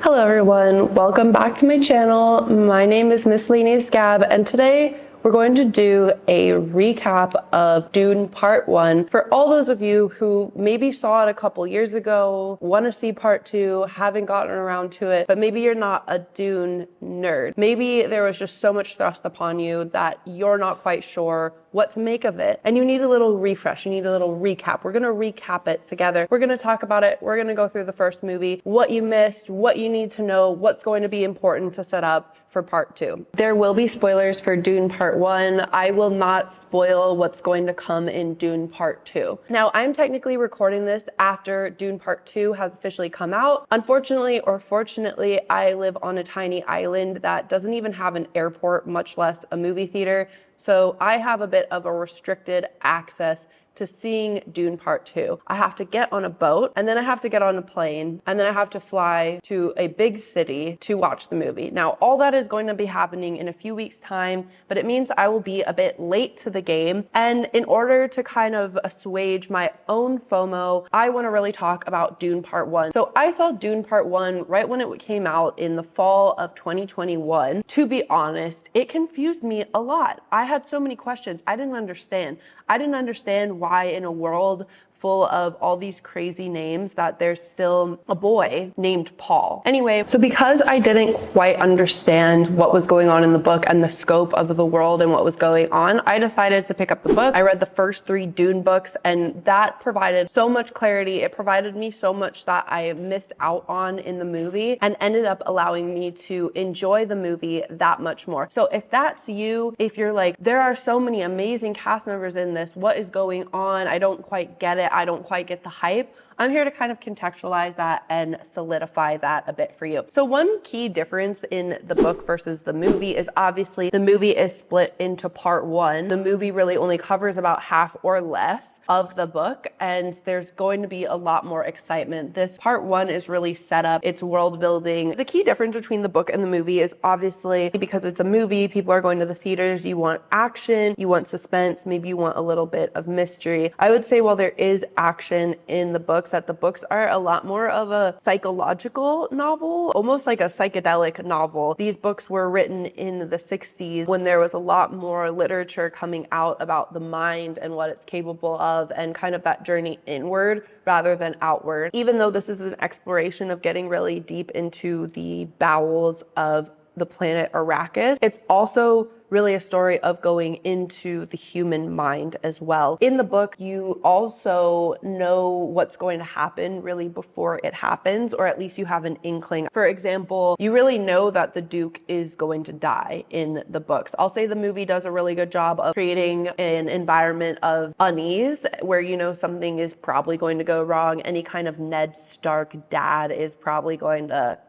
Hello everyone, welcome back to my channel. My name is Miss Lainey Scab, and today we're going to do a recap of Dune Part 1 for all those of you who maybe saw it a couple years ago, want to see Part 2, haven't gotten around to it, but maybe you're not a Dune nerd. Maybe there was just so much thrust upon you that you're not quite sure what to make of it, and you need a little refresh, you need a little recap. We're gonna recap it together. We're gonna talk about it. We're gonna go through the first movie, what you missed, what you need to know, what's going to be important to set up for Part 2. There will be spoilers for Dune Part 1. I will not spoil what's going to come in Dune Part 2. Now, I'm technically recording this after Dune Part 2 has officially come out. Unfortunately or fortunately, I live on a tiny island that doesn't even have an airport, much less a movie theater. So I have a bit of a restricted access to seeing Dune Part 2. I have to get on a boat, and then I have to get on a plane, and then I have to fly to a big city to watch the movie. Now, all that is going to be happening in a few weeks' time, but it means I will be a bit late to the game. And in order to kind of assuage my own FOMO, I want to really talk about Dune Part 1. So I saw Dune Part 1 right when it came out in the fall of 2021. To be honest, it confused me a lot. I had so many questions. I didn't understand. I didn't understand why in a world full of all these crazy names that there's still a boy named Paul. Anyway, so because I didn't quite understand what was going on in the book and the scope of the world and what was going on, I decided to pick up the book. I read the first 3 Dune books, and that provided so much clarity. It provided me so much that I missed out on in the movie and ended up allowing me to enjoy the movie that much more. So if that's you, if you're like, there are so many amazing cast members in this, what is going on? I don't quite get it. I don't quite get the hype. I'm here to kind of contextualize that and solidify that a bit for you. So one key difference in the book versus the movie is obviously the movie is split into Part 1. The movie really only covers about half or less of the book, and there's going to be a lot more excitement. This Part 1 is really set up, it's world building. The key difference between the book and the movie is obviously because it's a movie, people are going to the theaters, you want action, you want suspense, maybe you want a little bit of mystery. I would say while there is action in the book, that the books are a lot more of a psychological novel, almost like a psychedelic novel. These books were written in the 60s when there was a lot more literature coming out about the mind and what it's capable of and kind of that journey inward rather than outward. Even though this is an exploration of getting really deep into the bowels of the planet Arrakis, it's also really a story of going into the human mind as well. In the book, you also know what's going to happen really before it happens, or at least you have an inkling. For example, you really know that the Duke is going to die in the books. I'll say the movie does a really good job of creating an environment of unease where you know something is probably going to go wrong. Any kind of Ned Stark dad is probably going to...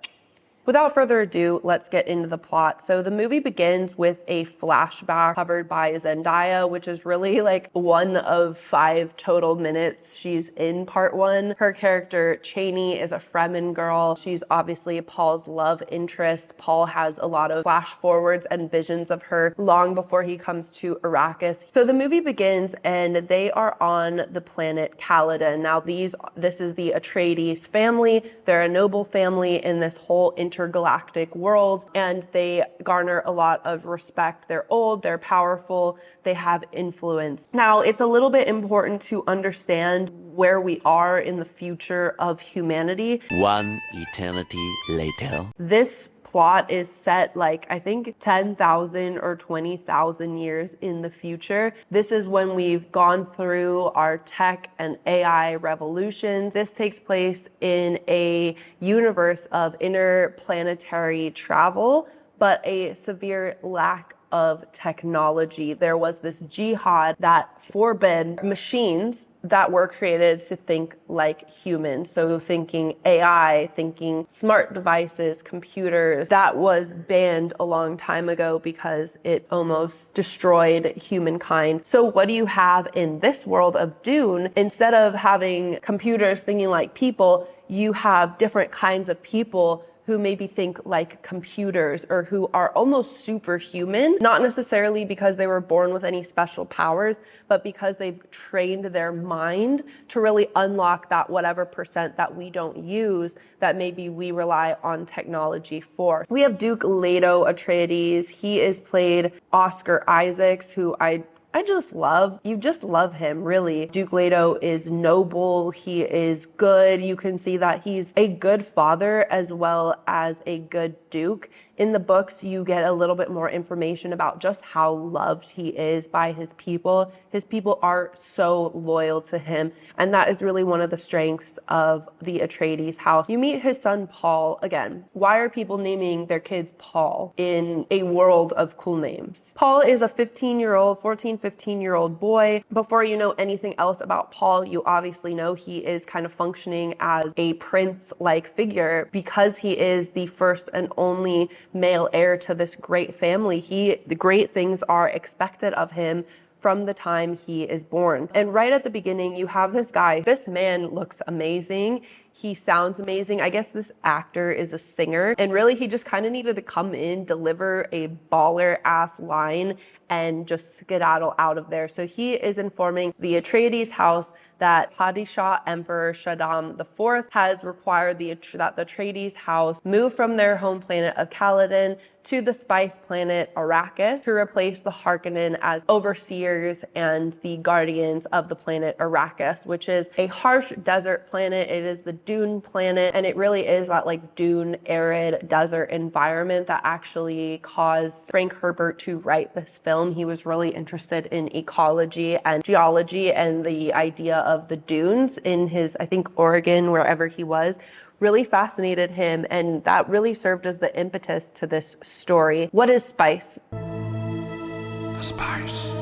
Without further ado, let's get into the plot. So the movie begins with a flashback covered by Zendaya, which is really like 1 of 5 total minutes she's in Part 1. Her character, Chani, is a Fremen girl. She's obviously Paul's love interest. Paul has a lot of flash forwards and visions of her long before he comes to Arrakis. So the movie begins and they are on the planet Caladan. Now this is the Atreides family. They're a noble family in this whole intergalactic world, and they garner a lot of respect. They're old, they're powerful, they have influence. Now, it's a little bit important to understand where we are in the future of humanity. One eternity later. This plot is set like, I think 10,000 or 20,000 years in the future. This is when we've gone through our tech and AI revolutions. This takes place in a universe of interplanetary travel, but a severe lack of technology. There was this jihad that forbid machines that were created to think like humans. So thinking AI, thinking smart devices, computers, that was banned a long time ago because it almost destroyed humankind. So what do you have in this world of Dune? Instead of having computers thinking like people, you have different kinds of people who maybe think like computers or who are almost superhuman, not necessarily because they were born with any special powers, but because they've trained their mind to really unlock that whatever percent that we don't use, that maybe we rely on technology for. We have Duke Leto Atreides. He is played Oscar Isaacs, who I just love. You just love him, really. Duke Leto is noble. He is good. You can see that he's a good father as well as a good duke. In the books, you get a little bit more information about just how loved he is by his people. His people are so loyal to him, and that is really one of the strengths of the Atreides house. You meet his son Paul again. Why are people naming their kids Paul in a world of cool names? Paul is a 15-year-old boy. Before you know anything else about Paul, you obviously know he is kind of functioning as a prince-like figure because he is the first and only male heir to this great family. The great things are expected of him from the time he is born. And right at the beginning, you have this guy. This man looks amazing. He sounds amazing. I guess this actor is a singer, and really he just kind of needed to come in, deliver a baller ass line, and just skedaddle out of there. So he is informing the Atreides house that Padishah Emperor Shaddam IV has required that the Atreides house move from their home planet of Caladan to the spice planet Arrakis to replace the Harkonnen as overseers and the guardians of the planet Arrakis, which is a harsh desert planet. It is the Dune planet, and it really is that like dune arid desert environment that actually caused Frank Herbert to write this film. He was really interested in ecology and geology, and the idea of the dunes in his, I think, Oregon, wherever he was, really fascinated him, and that really served as the impetus to this story. What is spice? The spice.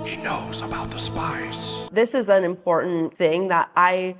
He knows about the spice. This is an important thing that I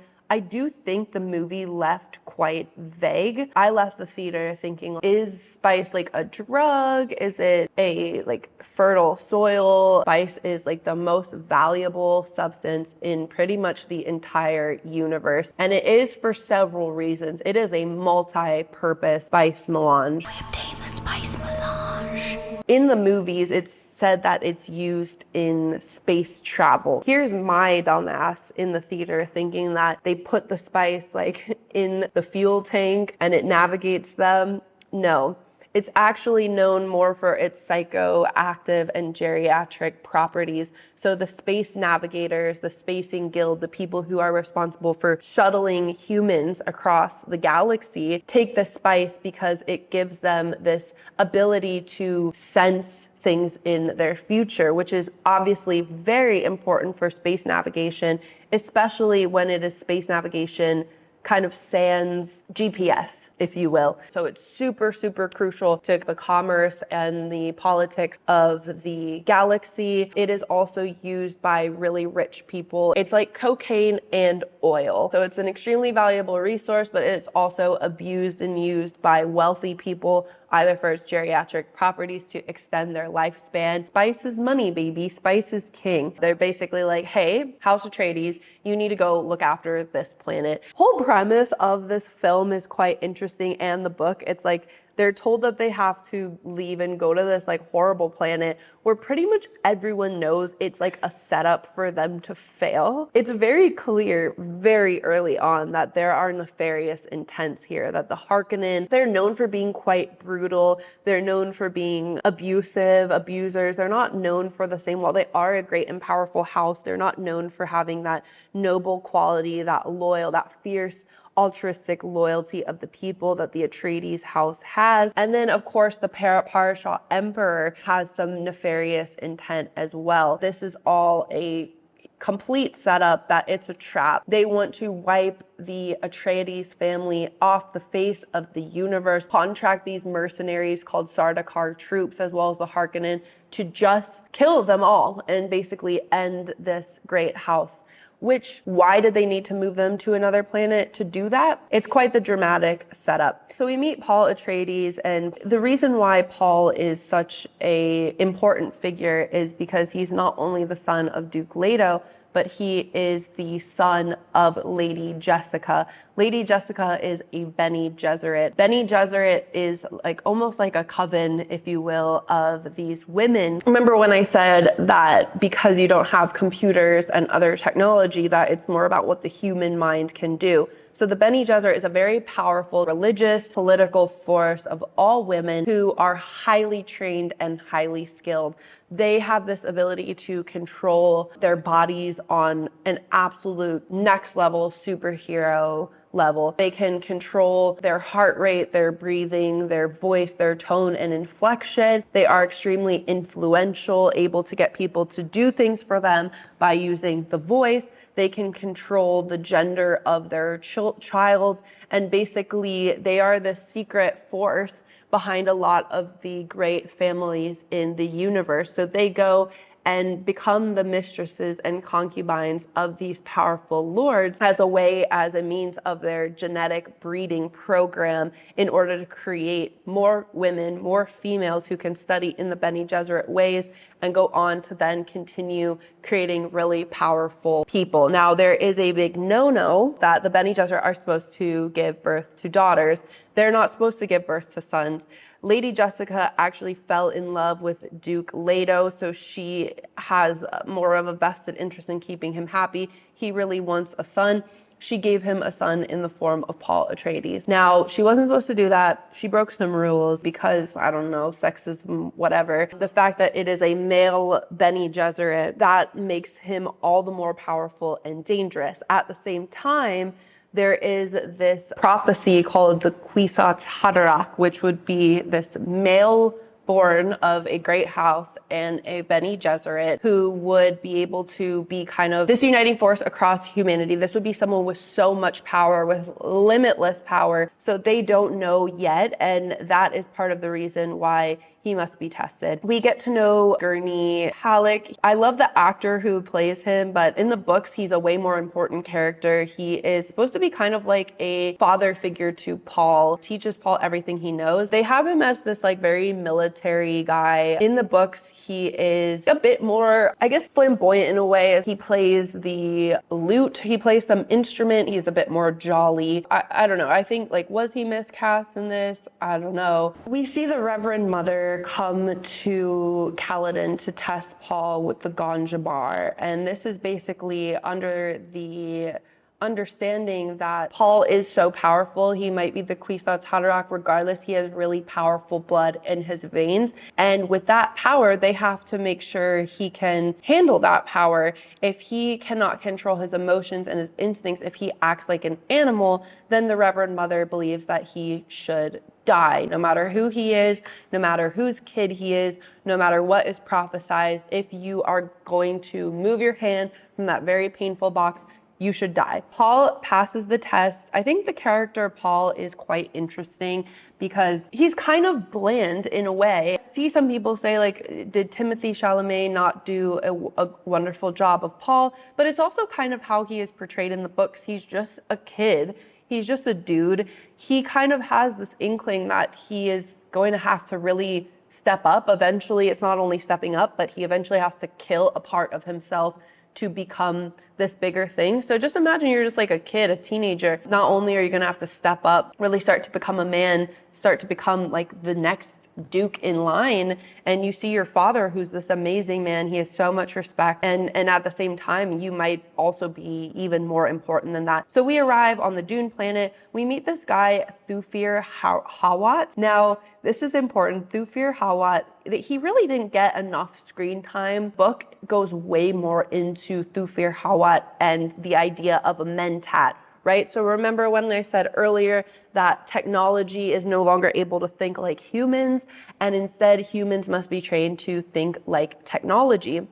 do think the movie left quite vague. I left the theater thinking, is spice like a drug? Is it a like fertile soil? Spice is like the most valuable substance in pretty much the entire universe. And it is for several reasons. It is a multi-purpose spice melange. We obtain the spice melange. In the movies, it's said that it's used in space travel. Here's my dumbass in the theater thinking that they put the spice like in the fuel tank and it navigates them. No. It's actually known more for its psychoactive and geriatric properties. So the space navigators, the spacing guild, the people who are responsible for shuttling humans across the galaxy, take the spice because it gives them this ability to sense things in their future, which is obviously very important for space navigation, especially when it is space navigation kind of sans GPS, if you will. So it's super, super crucial to the commerce and the politics of the galaxy. It is also used by really rich people. It's like cocaine and oil. So it's an extremely valuable resource, but it's also abused and used by wealthy people, either for its geriatric properties to extend their lifespan. Spice is money, baby. Spice is king. They're basically like, hey, House Atreides, you need to go look after this planet. Whole premise of this film is quite interesting, and the book, it's like they're told that they have to leave and go to this like horrible planet where pretty much everyone knows it's like a setup for them to fail. It's very clear very early on that there are nefarious intents here, that the Harkonnen, they're known for being quite brutal. They're known for being abusive, abusers. They're not known for the same, while they are a great and powerful house, they're not known for having that noble quality, that loyal, that fierce, altruistic loyalty of the people that the Atreides house has. And then, of course, the Padishah Emperor has some nefarious intent as well. This is all a complete setup that it's a trap. They want to wipe the Atreides family off the face of the universe, contract these mercenaries called Sardaukar troops, as well as the Harkonnen, to just kill them all and basically end this great house. Which, why did they need to move them to another planet to do that? It's quite the dramatic setup. So we meet Paul Atreides, and the reason why Paul is such a important figure is because he's not only the son of Duke Leto, but he is the son of Lady Jessica. Lady Jessica is a Bene Gesserit. Bene Gesserit is like almost like a coven, if you will, of these women. Remember when I said that because you don't have computers and other technology, that it's more about what the human mind can do. So the Bene Gesserit is a very powerful religious, political force of all women who are highly trained and highly skilled. They have this ability to control their bodies on an absolute next level superhero level. They can control their heart rate, their breathing, their voice, their tone and inflection. They are extremely influential, able to get people to do things for them by using the voice. They can control the gender of their child, and basically they are the secret force behind a lot of the great families in the universe. So they go and become the mistresses and concubines of these powerful lords as a means of their genetic breeding program in order to create more women, more females who can study in the Bene Gesserit ways and go on to then continue creating really powerful people. Now, there is a big no-no that the Bene Gesserit are supposed to give birth to daughters. They're not supposed to give birth to sons. Lady Jessica actually fell in love with Duke Leto, so she has more of a vested interest in keeping him happy. He really wants a son. She gave him a son in the form of Paul Atreides. Now, she wasn't supposed to do that. She broke some rules because, I don't know, sexism, whatever. The fact that it is a male Bene Gesserit, that makes him all the more powerful and dangerous. At the same time, there is this prophecy called the Kwisatz Haderach, which would be this male born of a great house and a Bene Gesserit who would be able to be kind of this uniting force across humanity. This would be someone with so much power, with limitless power. So they don't know yet, and that is part of the reason why he must be tested. We get to know Gurney Halleck. I love the actor who plays him, but in the books, he's a way more important character. He is supposed to be kind of like a father figure to Paul, teaches Paul everything he knows. They have him as this like very military guy. In the books, he is a bit more, I guess, flamboyant in a way, as he plays the lute. He plays some instrument. He's a bit more jolly. I don't know. I think, like, was he miscast in this? I don't know. We see the Reverend Mother come to Caladan to test Paul with the Ganjabar, and this is basically under the understanding that Paul is so powerful, he might be the Kwisatz Haderach regardless. He has really powerful blood in his veins, and with that power, they have to make sure he can handle that power. If he cannot control his emotions and his instincts, if he acts like an animal, then the Reverend Mother believes that he should die. No matter who he is, no matter whose kid he is, no matter what is prophesized, if you are going to move your hand from that very painful box, you should die. Paul passes the test. I think the character Paul is quite interesting because he's kind of bland in a way. I see some people say, like, did Timothée Chalamet not do a wonderful job of Paul? But it's also kind of how he is portrayed in the books. He's just a kid. He's just a dude. He kind of has this inkling that he is going to have to really step up. Eventually, it's not only stepping up, but he eventually has to kill a part of himself to become this bigger thing. So just imagine you're just like a kid, a teenager. Not only are you going to have to step up, really start to become a man, start to become like the next duke in line, and you see your father, who's this amazing man. He has so much respect, and at the same time, you might also be even more important than that. So we arrive on the Dune planet. We meet this guy, Thufir Hawat. Now, this is important. Thufir Hawat, that he really didn't get enough screen time. Book goes way more into Thufir Hawat and the idea of a mentat, right? So remember when I said earlier that technology is no longer able to think like humans, and instead humans must be trained to think like technology.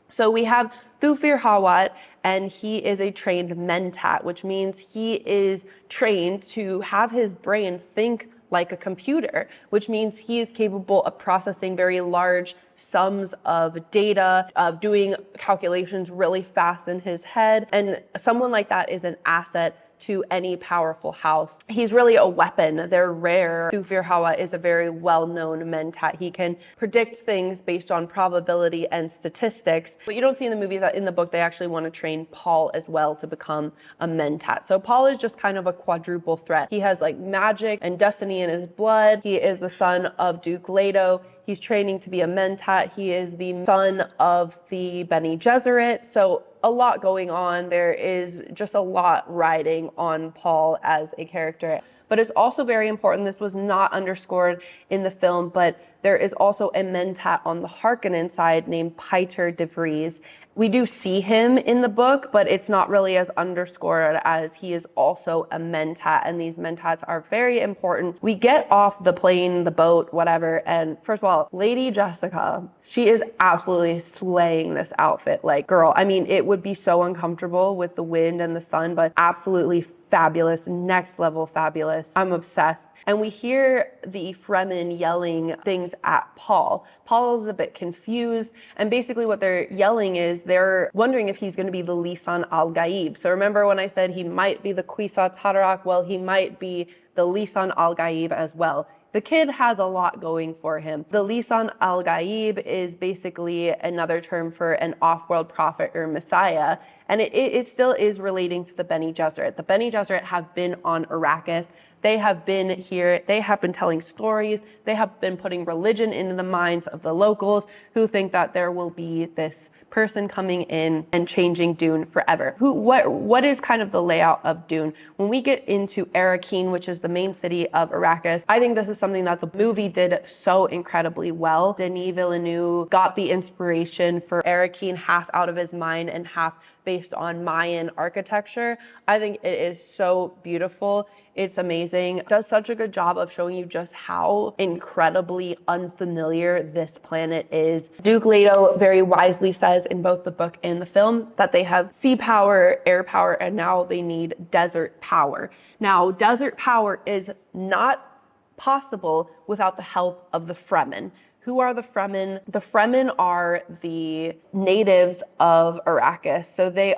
So we have Thufir Hawat, and he is a trained mentat, which means he is trained to have his brain think like a computer, which means he is capable of processing very large sums of data, of doing calculations really fast in his head. And someone like that is an asset to any powerful house. He's really a weapon. They're rare. Thufir Hawa is a very well-known mentat. He can predict things based on probability and statistics. What you don't see in the movie is that in the book, they actually want to train Paul as well to become a mentat. So Paul is just kind of a quadruple threat. He has like magic and destiny in his blood. He is the son of Duke Leto. He's training to be a mentat. He is the son of the Bene Gesserit. So a lot going on. There is just a lot riding on Paul as a character. But it's also very important, this was not underscored in the film, but there is also a mentat on the Harkonnen side named Piter de Vries. We do see him in the book, but it's not really as underscored as he is also a mentat, and these mentats are very important. We get off the plane, the boat, whatever, and first of all, Lady Jessica, she is absolutely slaying this outfit. Like, girl, I mean, it would be so uncomfortable with the wind and the sun, but absolutely fabulous, next level fabulous. I'm obsessed. And we hear the Fremen yelling things at Paul. Paul is a bit confused, and basically what they're yelling is they're wondering if he's going to be the Lisan al-Gaib. So remember when I said he might be the Kwisatz Haderach? Well, he might be the Lisan al-Gaib as well. The kid has a lot going for him. The Lisan al-Gaib is basically another term for an off-world prophet or messiah, and it still is relating to the Bene Gesserit. The Bene Gesserit have been on Arrakis. They have been here. They have been telling stories. They have been putting religion into the minds of the locals who think that there will be this person coming in and changing Dune forever. What is kind of the layout of Dune? When we get into Arrakis, which is the main city of Arrakis, I think this is something that the movie did so incredibly well. Denis Villeneuve got the inspiration for Arrakis half out of his mind and half based on Mayan architecture. I think it is so beautiful. It's amazing. It does such a good job of showing you just how incredibly unfamiliar this planet is. Duke Leto very wisely says in both the book and the film that they have sea power, air power, and now they need desert power. Now, desert power is not possible without the help of the Fremen. Who are the Fremen? The Fremen are the natives of Arrakis. So they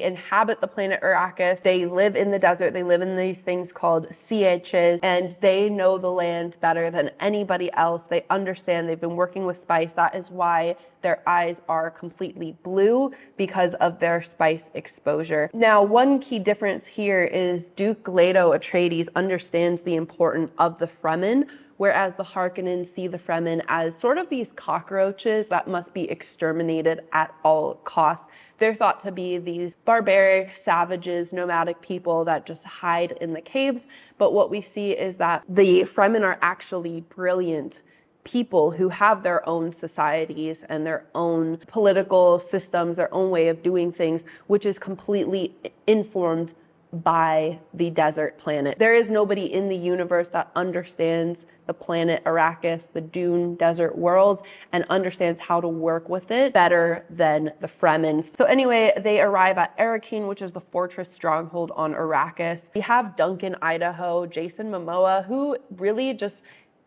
inhabit the planet Arrakis. They live in the desert. They live in these things called psyched, and they know the land better than anybody else. They understand. They've been working with spice. That is why their eyes are completely blue, because of their spice exposure. Now, one key difference here is Duke Leto Atreides understands the importance of the Fremen, whereas the Harkonnen see the Fremen as sort of these cockroaches that must be exterminated at all costs. They're thought to be these barbaric, savages, nomadic people that just hide in the caves. But what we see is that the Fremen are actually brilliant people who have their own societies and their own political systems, their own way of doing things, which is completely informed by the desert planet. There is nobody in the universe that understands the planet Arrakis, the Dune desert world, and understands how to work with it better than the Fremen. So anyway, they arrive at Arrakis, which is the fortress stronghold on Arrakis. We have Duncan Idaho, Jason Momoa, who really just,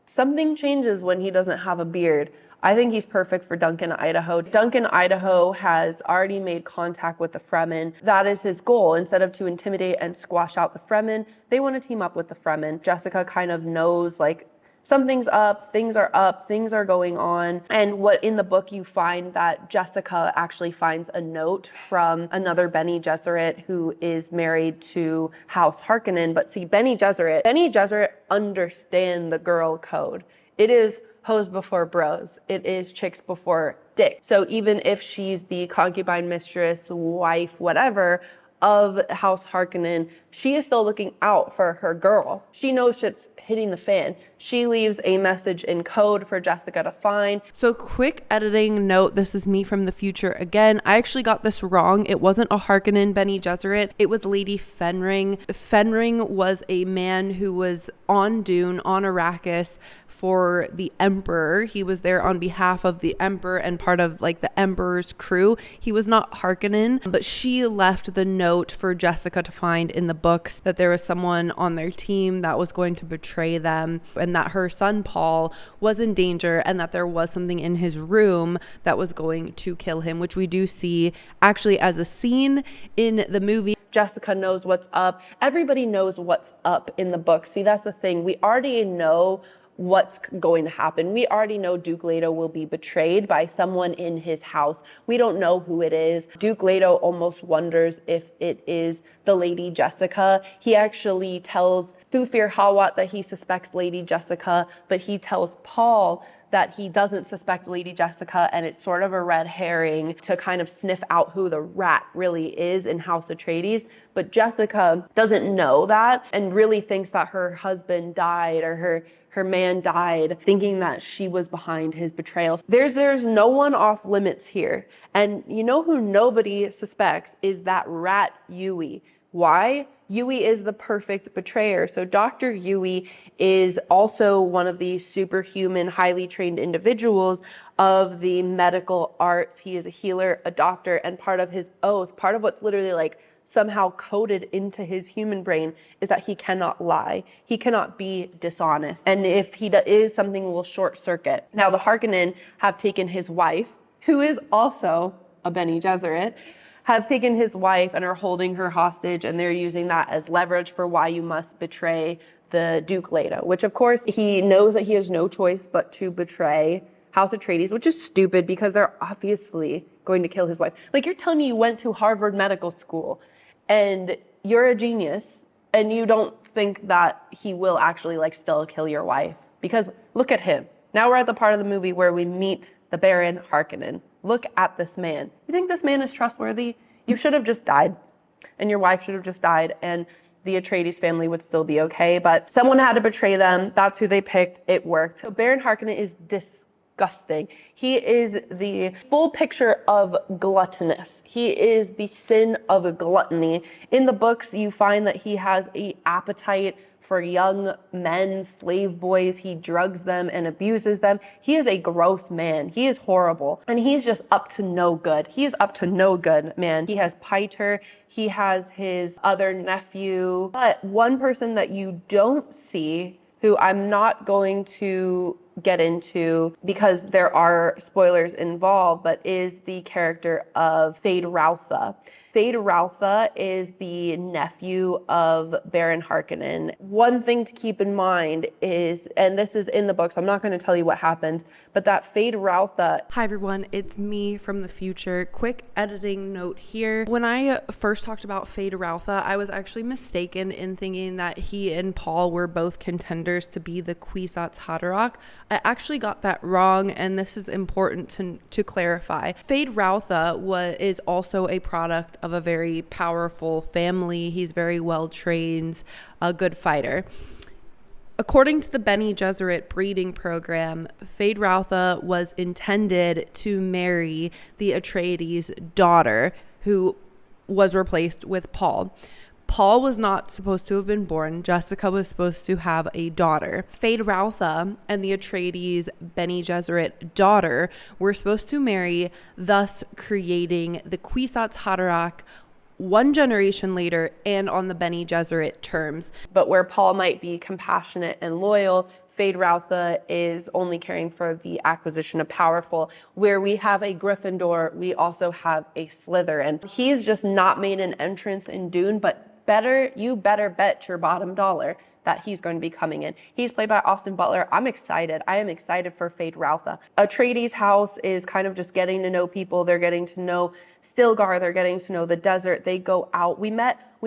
something changes when he doesn't have a beard. I think he's perfect for Duncan Idaho. Duncan Idaho has already made contact with the Fremen. That is his goal. Instead of to intimidate and squash out the Fremen, they want to team up with the Fremen. Jessica kind of knows, like, something's up, things are going on. And what in the book you find that Jessica actually finds a note from another Bene Gesserit who is married to House Harkonnen. But see, Bene Gesserit understand the girl code. It is hoes before bros. It is chicks before dick. So even if she's the concubine, mistress, wife, whatever of House Harkonnen, she is still looking out for her girl. She knows shit's hitting the fan. She leaves a message in code for Jessica to find. So quick editing note, this is me from the future again. I actually got this wrong. It wasn't a Harkonnen Bene Gesserit. It was Lady Fenring. Fenring was a man who was on Dune, on Arrakis, for the Emperor. He was there on behalf of the Emperor and part of like the Emperor's crew. He was not Harkonnen, but she left the note note for Jessica to find in the books that there was someone on their team that was going to betray them, and that her son Paul was in danger, and that there was something in his room that was going to kill him, which we do see actually as a scene in the movie. Jessica knows what's up. Everybody knows what's up in the book. See, that's the thing. We already know what's going to happen. We already know Duke Leto will be betrayed by someone in his house. We don't know who it is. Duke Leto almost wonders if it is the Lady Jessica. He actually tells Thufir Hawat that he suspects Lady Jessica, but he tells Paul that he doesn't suspect Lady Jessica, and it's sort of a red herring to kind of sniff out who the rat really is in House Atreides. But Jessica doesn't know that and really thinks that her husband died, or her man died, thinking that she was behind his betrayal. There's no one off limits here. And you know who nobody suspects is that rat Yui. Why? Yui is the perfect betrayer. So Dr. Yui is also one of these superhuman, highly trained individuals of the medical arts. He is a healer, a doctor, and part of his oath, part of what's literally like somehow coded into his human brain, is that he cannot lie. He cannot be dishonest. And if he is, something will short circuit. Now the Harkonnen have taken his wife, who is also a Bene Gesserit, have taken his wife and are holding her hostage, and they're using that as leverage for why you must betray the Duke Leto, which of course he knows that he has no choice but to betray House Atreides, which is stupid because they're obviously going to kill his wife. Like, you're telling me you went to Harvard Medical School and you're a genius and you don't think that he will actually like still kill your wife? Because look at him. Now we're at the part of the movie where we meet the Baron Harkonnen. Look at this man. You think this man is trustworthy? You should have just died, and your wife should have just died, and the Atreides family would still be okay. But someone had to betray them. That's who they picked. It worked. So Baron Harkonnen is disgusting. He is the full picture of gluttonous. He is the sin of gluttony. In the books, you find that he has an appetite for young men, slave boys. He drugs them and abuses them. He is a gross man. He is horrible. And he's just up to no good. He is up to no good, man. He has Piter. He has his other nephew. But one person that you don't see, who I'm not going to get into because there are spoilers involved, but is the character of Fade Routha. Fade Routha is the nephew of Baron Harkonnen. One thing to keep in mind is, and this is in the books, I'm not going to tell you what happens, but that Fade Routha... Hi everyone, it's me from the future. Quick editing note here. When I first talked about Fade Routha, I was actually mistaken in thinking that he and Paul were both contenders to be the Kwisatz Haderach. I actually got that wrong, and this is important to clarify. Fade Routha is also a product of a very powerful family. He's very well trained, a good fighter. According to the Bene Gesserit breeding program, Fade Routha was intended to marry the Atreides' daughter, who was replaced with Paul. Paul was not supposed to have been born. Jessica was supposed to have a daughter. Fade Routha and the Atreides' Bene Gesserit daughter were supposed to marry, thus creating the Kwisatz Haderach one generation later and on the Bene Gesserit terms. But where Paul might be compassionate and loyal, Fade Routha is only caring for the acquisition of powerful. Where we have a Gryffindor, we also have a Slytherin. He's just not made an entrance in Dune, but you better bet your bottom dollar that he's going to be coming in. He's played by Austin Butler. I'm excited. I am excited for Fade Routha. Atreides' house is kind of just getting to know people. They're getting to know Stilgar. They're getting to know the desert. They go out. We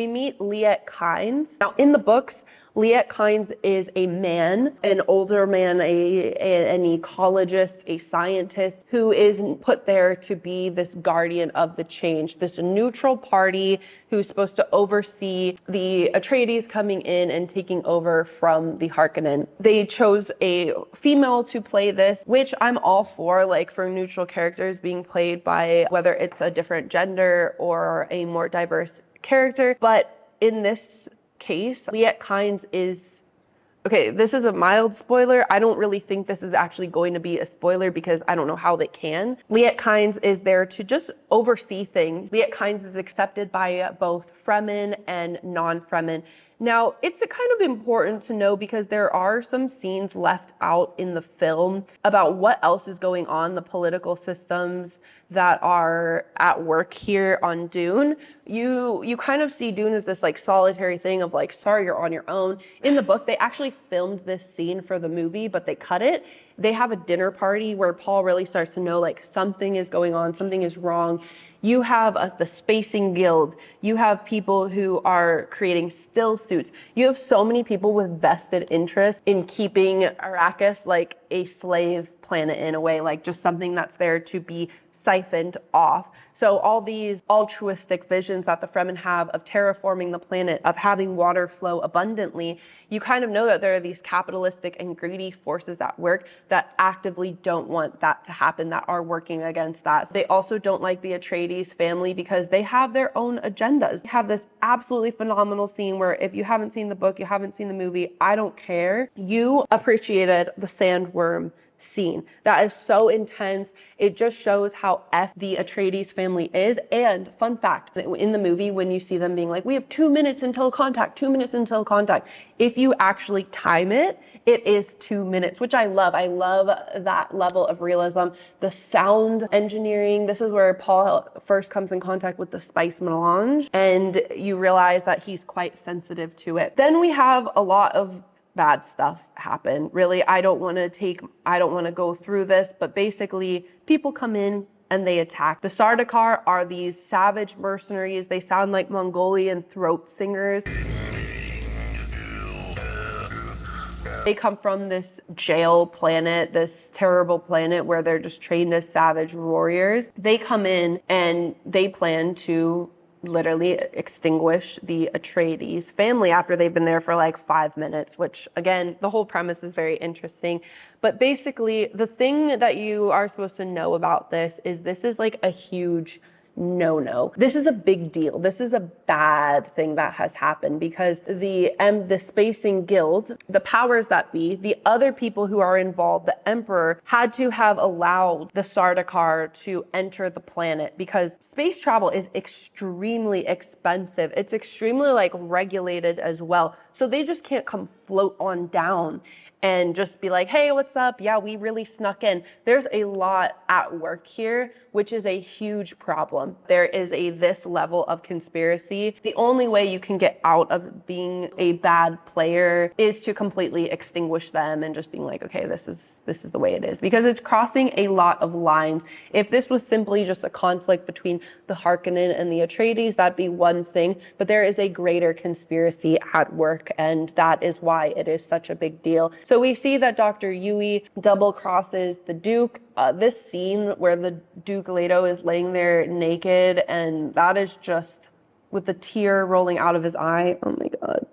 meet Liet Kynes. Now, in the books, Liet Kynes is a man, an older man, an ecologist, a scientist, who is put there to be this guardian of the change, this neutral party who's supposed to oversee the Atreides coming in and taking over from the Harkonnen. They chose a female to play this, which I'm all for, like for neutral characters being played by whether it's a different gender or a more diverse character. But in this case, Liet Kynes is Okay, this is a mild spoiler. I don't really think this is actually going to be a spoiler because I don't know how they can. Liet Kynes is there to just oversee things. Liet Kynes is accepted by both Fremen and non-Fremen. Now, it's kind of important to know because there are some scenes left out in the film about what else is going on, the political systems that are at work here on Dune. You kind of see Dune as this like solitary thing of like, sorry, you're on your own. In the book, they actually filmed this scene for the movie, but they cut it. They have a dinner party where Paul really starts to know like something is going on, something is wrong. You have the Spacing Guild. You have people who are creating still suits. You have so many people with vested interest in keeping Arrakis like a slave planet in a way, like just something that's there to be siphoned off. So all these altruistic visions that the Fremen have of terraforming the planet, of having water flow abundantly, you kind of know that there are these capitalistic and greedy forces at work that actively don't want that to happen, that are working against that. So they also don't like the Atreides family because they have their own agendas. They have this absolutely phenomenal scene where if you haven't seen the book, you haven't seen the movie, I don't care. You appreciated the sandworm scene. That is so intense. It just shows how the Atreides family is. And fun fact, in the movie, when you see them being like, we have 2 minutes until contact, 2 minutes until contact, if you actually time it, it is 2 minutes, which I love. I love that level of realism. The sound engineering, this is where Paul first comes in contact with the spice melange, and you realize that he's quite sensitive to it. Then we have a lot of bad stuff happen. Really, I don't want to go through this, but basically people come in and they attack. The Sardaukar are these savage mercenaries. They sound like Mongolian throat singers. They come from this jail planet, this terrible planet where they're just trained as savage warriors. They come in and they plan to literally extinguish the Atreides family after they've been there for like 5 minutes, which again, the whole premise is very interesting. But basically, the thing that you are supposed to know about this is like a huge no. This is a big deal. This is a bad thing that has happened because the Spacing Guild, the powers that be, the other people who are involved, the Emperor, had to have allowed the Sardaukar to enter the planet because space travel is extremely expensive. It's extremely like regulated as well. So they just can't come float on down and just be like, hey, what's up? Yeah, we really snuck in. There's a lot at work here, which is a huge problem. There is this level of conspiracy. The only way you can get out of being a bad player is to completely extinguish them and just being like, okay, this is the way it is. Because it's crossing a lot of lines. If this was simply just a conflict between the Harkonnen and the Atreides, that'd be one thing. But there is a greater conspiracy at work, and that is why it is such a big deal. So we see that Dr. Yui double crosses the Duke. This scene where the Duke Leto is laying there naked, and that is just with the tear rolling out of his eye. Oh my God.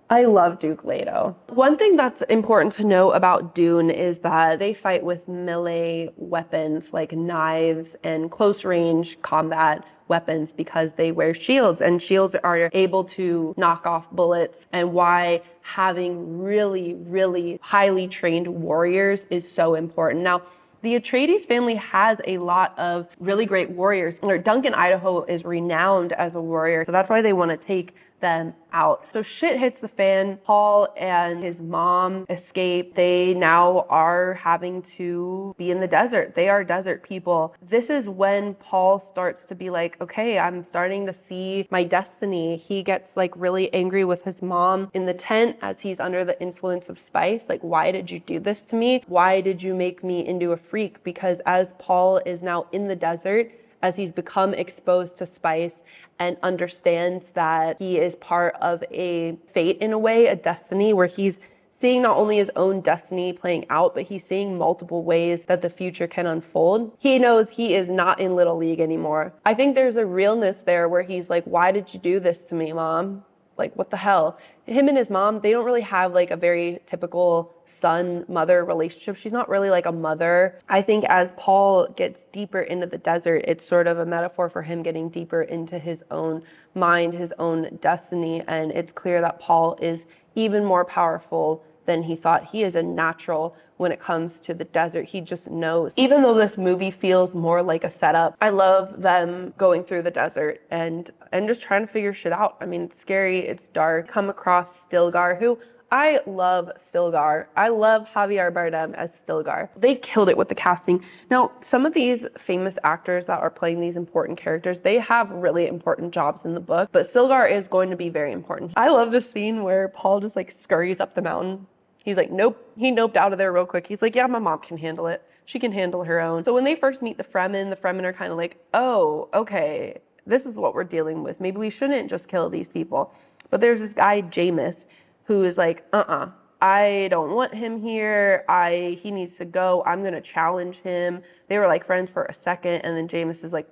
I love Duke Leto. One thing that's important to know about Dune is that they fight with melee weapons like knives and close range combat weapons because they wear shields, and shields are able to knock off bullets, and why having really highly trained warriors is so important. Now, the Atreides family has a lot of really great warriors. Duncan Idaho is renowned as a warrior, so that's why they want to take them out. So shit hits the fan. Paul and his mom escape. They now are having to be in the desert. They are desert people. This is when Paul starts to be like, okay, I'm starting to see my destiny. He gets like really angry with his mom in the tent as he's under the influence of spice. Like, why did you do this to me? Why did you make me into a freak? Because as Paul is now in the desert, as he's become exposed to spice and understands that he is part of a fate in a way, a destiny, where he's seeing not only his own destiny playing out, but he's seeing multiple ways that the future can unfold. He knows he is not in Little League anymore. I think there's a realness there where he's like, why did you do this to me, Mom? Like, what the hell? Him and his mom, they don't really have like a very typical son-mother relationship. She's not really like a mother. I think as Paul gets deeper into the desert, it's sort of a metaphor for him getting deeper into his own mind, his own destiny. And it's clear that Paul is even more powerful than he thought. He is a natural when it comes to the desert. He just knows. Even though this movie feels more like a setup, I love them going through the desert and just trying to figure shit out. I mean, it's scary, it's dark. Come across Stilgar, who I love Stilgar. I love Javier Bardem as Stilgar. They killed it with the casting. Now, some of these famous actors that are playing these important characters, they have really important jobs in the book, but Stilgar is going to be very important. I love the scene where Paul just like scurries up the mountain. He's like, nope. He noped out of there real quick. He's like, yeah, my mom can handle it. She can handle her own. So when they first meet the Fremen are kind of like, oh, okay, this is what we're dealing with. Maybe we shouldn't just kill these people. But there's this guy, Jameis, who is like, I don't want him here. He needs to go. I'm going to challenge him. They were like friends for a second. And then Jameis is like,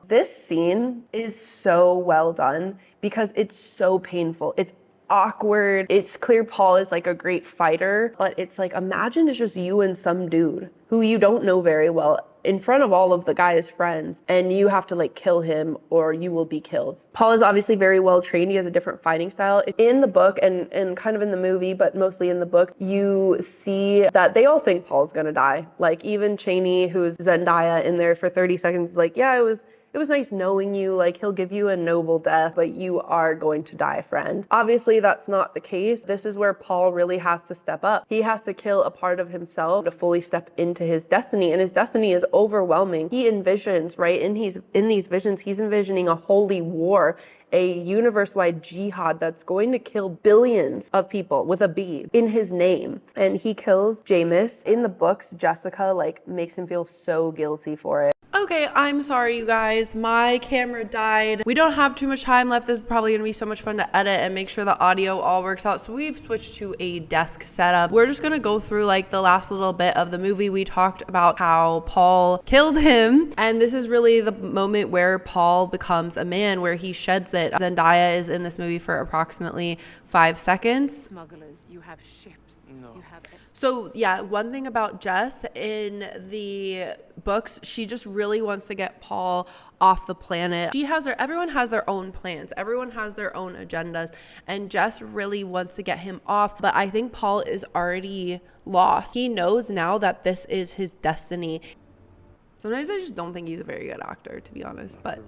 This scene is so well done because it's so painful. It's awkward. It's clear Paul is like a great fighter, but it's like, imagine it's just you and some dude who you don't know very well in front of all of the guy's friends, and you have to like kill him or you will be killed. Paul is obviously very well trained. He has a different fighting style. In the book and kind of in the movie, but mostly in the book, you see that they all think Paul's gonna die. Like even Chaney, who's Zendaya in there for 30 seconds, is like, yeah, it was nice knowing you, like he'll give you a noble death, but you are going to die, friend. Obviously, that's not the case. This is where Paul really has to step up. He has to kill a part of himself to fully step into his destiny, and his destiny is overwhelming. He envisions, right, in these visions, he's envisioning a holy war, a universe-wide jihad that's going to kill billions of people with a B in his name. And he kills Jameis. In the books, Jessica like makes him feel so guilty for it. Okay, I'm sorry, you guys. My camera died. We don't have too much time left. This is probably gonna be so much fun to edit and make sure the audio all works out. So we've switched to a desk setup. We're just gonna go through like the last little bit of the movie. We talked about how Paul killed him, and this is really the moment where Paul becomes a man, where he sheds it. Zendaya is in this movie for approximately 5 seconds. Smugglers, you have ships. No. You have. So yeah, one thing about Jess in the books, she just really wants to get Paul off the planet. Everyone has their own plans. Everyone has their own agendas. And Jess really wants to get him off. But I think Paul is already lost. He knows now that this is his destiny. Sometimes I just don't think he's a very good actor, to be honest. But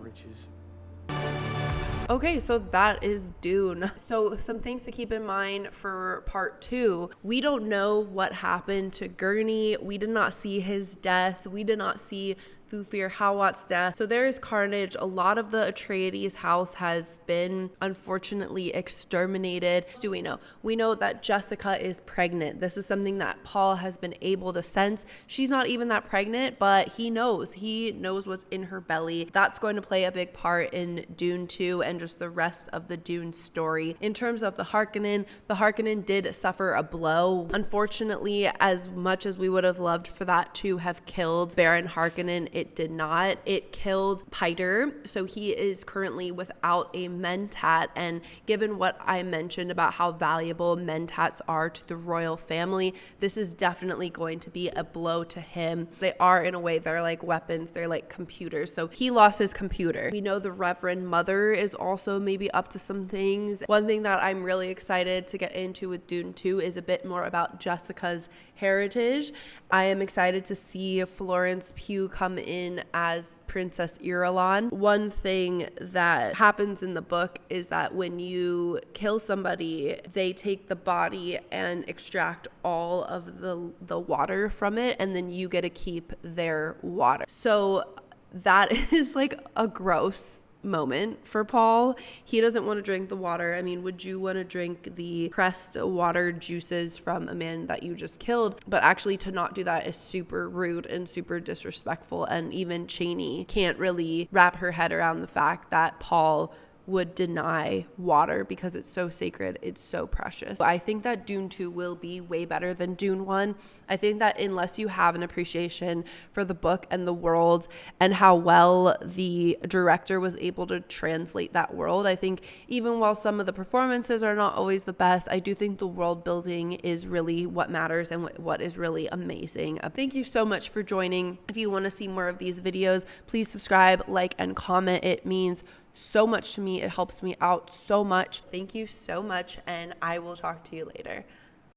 okay, so that is Dune. So some things to keep in mind for part 2. We don't know what happened to Gurney. We did not see his death. We did not see Thufir Hawat's death. So there is carnage. A lot of the Atreides house has been unfortunately exterminated. What do we know? We know that Jessica is pregnant. This is something that Paul has been able to sense. She's not even that pregnant, but he knows. He knows what's in her belly. That's going to play a big part in Dune 2 and just the rest of the Dune story. In terms of the Harkonnen did suffer a blow. Unfortunately, as much as we would have loved for that to have killed Baron Harkonnen, it did not. It killed Piter, so he is currently without a mentat, and given what I mentioned about how valuable mentats are to the royal family, this is definitely going to be a blow to him. They are, in a way, they're like weapons, they're like computers, so he lost his computer. We know the Reverend Mother is also maybe up to some things. One thing that I'm really excited to get into with Dune 2 is a bit more about Jessica's heritage. I am excited to see Florence Pugh come in as Princess Irulan. One thing that happens in the book is that when you kill somebody, they take the body and extract all of the water from it, and then you get to keep their water. So that is like a gross moment for Paul. He doesn't want to drink the water. I mean, would you want to drink the pressed water juices from a man that you just killed? But actually to not do that is super rude and super disrespectful, and even Chaney can't really wrap her head around the fact that Paul would deny water because it's so sacred, it's so precious. I think that Dune 2 will be way better than Dune 1. I think that unless you have an appreciation for the book and the world and how well the director was able to translate that world, I think even while some of the performances are not always the best, I do think the world building is really what matters and what is really amazing. Thank you so much for joining. If you want to see more of these videos, please subscribe, like, and comment. It means so much to me. It helps me out so much. Thank you so much, and I will talk to you later.